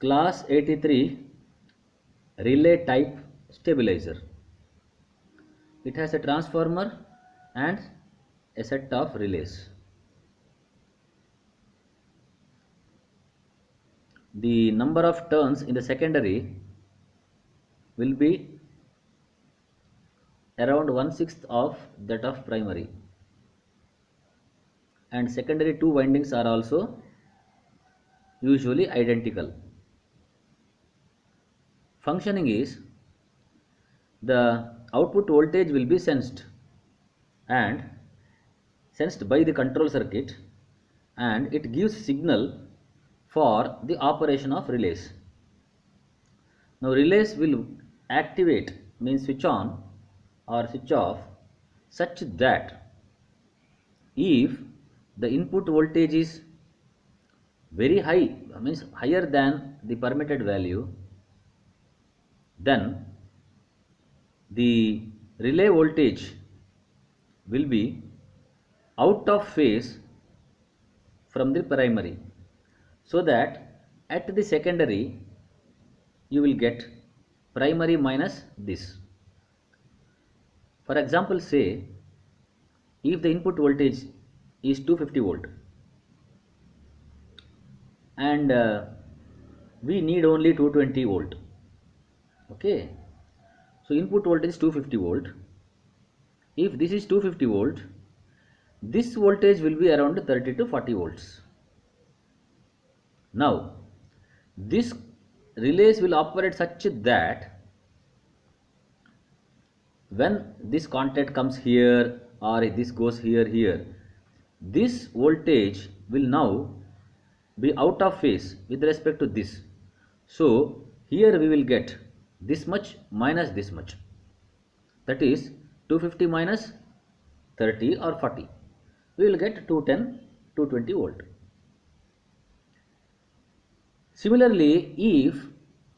Class 83 relay type stabilizer. It has a transformer and a set of relays. The number of turns in the secondary will be around 1/6 of that of primary, and secondary two windings are also usually identical. Functioning is the output voltage will be and sensed by the control circuit, and it gives signal for the operation of relays. Now relays will activate, means switch on or switch off, such that if the input voltage is very high, means higher than the permitted value, then the relay voltage will be out of phase from the primary, so that at the secondary you will get primary minus this. For example, say if the input voltage is 250 volt and we need only 220 volt. Okay, so input voltage is 250 volt. If this is 250 volt, this voltage will be around 30 to 40 volts. Now this relays will operate such that when this contact comes here or this goes here, this voltage will now be out of phase with respect to this. So here we will get this much minus this much, that is 250 minus 30 or 40, we will get 210, 220 volt. Similarly, if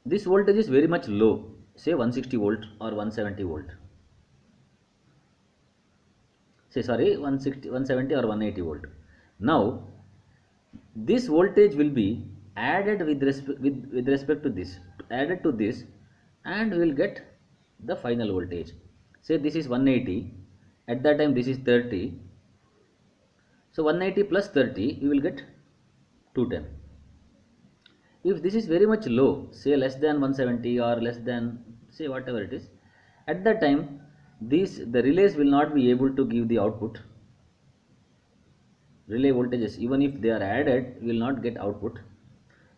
this voltage is very much low, say 160 volt or 170 volt, say sorry 160, 170 or 180 volt, now this voltage will be added with respect to this, added to this, and we will get the final voltage. Say this is 180, at that time this is 30, so 180 plus 30 we will get 210. If this is very much low, say less than 170 or less than, say whatever it is, at that time the relays will not be able to give the output. Relay voltages, even if they are added, will not get output.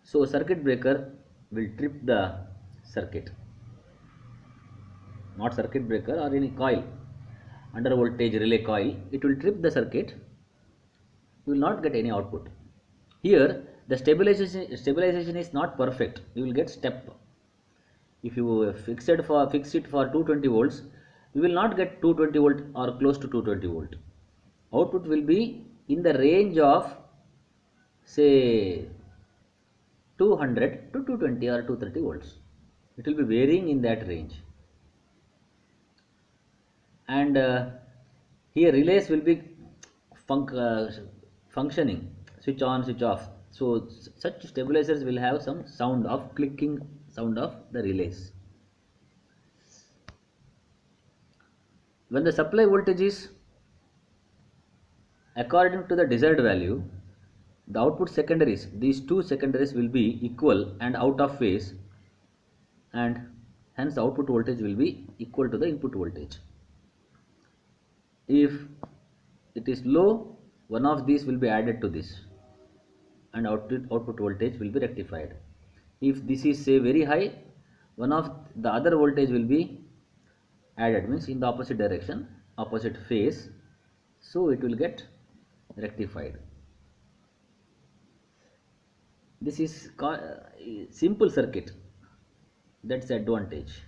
So circuit breaker will trip the circuit, not circuit breaker or any coil, under voltage relay coil, it will trip the circuit, you will not get any output. Here the stabilization is not perfect, you will get step. If you fix it for 220 volts, you will not get 220 volt or close to 220 volt. Output will be in the range of say 200 to 220 or 230 volts. It will be varying in that range. And here relays will be functioning, switch on, switch off. So such stabilizers will have some sound of clicking sound of the relays. When the supply voltage is according to the desired value, the output secondaries, these two secondaries will be equal and out of phase, and hence the output voltage will be equal to the input voltage. If it is low, one of these will be added to this and output voltage will be rectified. If this is say very high, one of the other voltage will be added, means in the opposite direction, opposite phase, so it will get rectified. This is simple circuit, that's the advantage.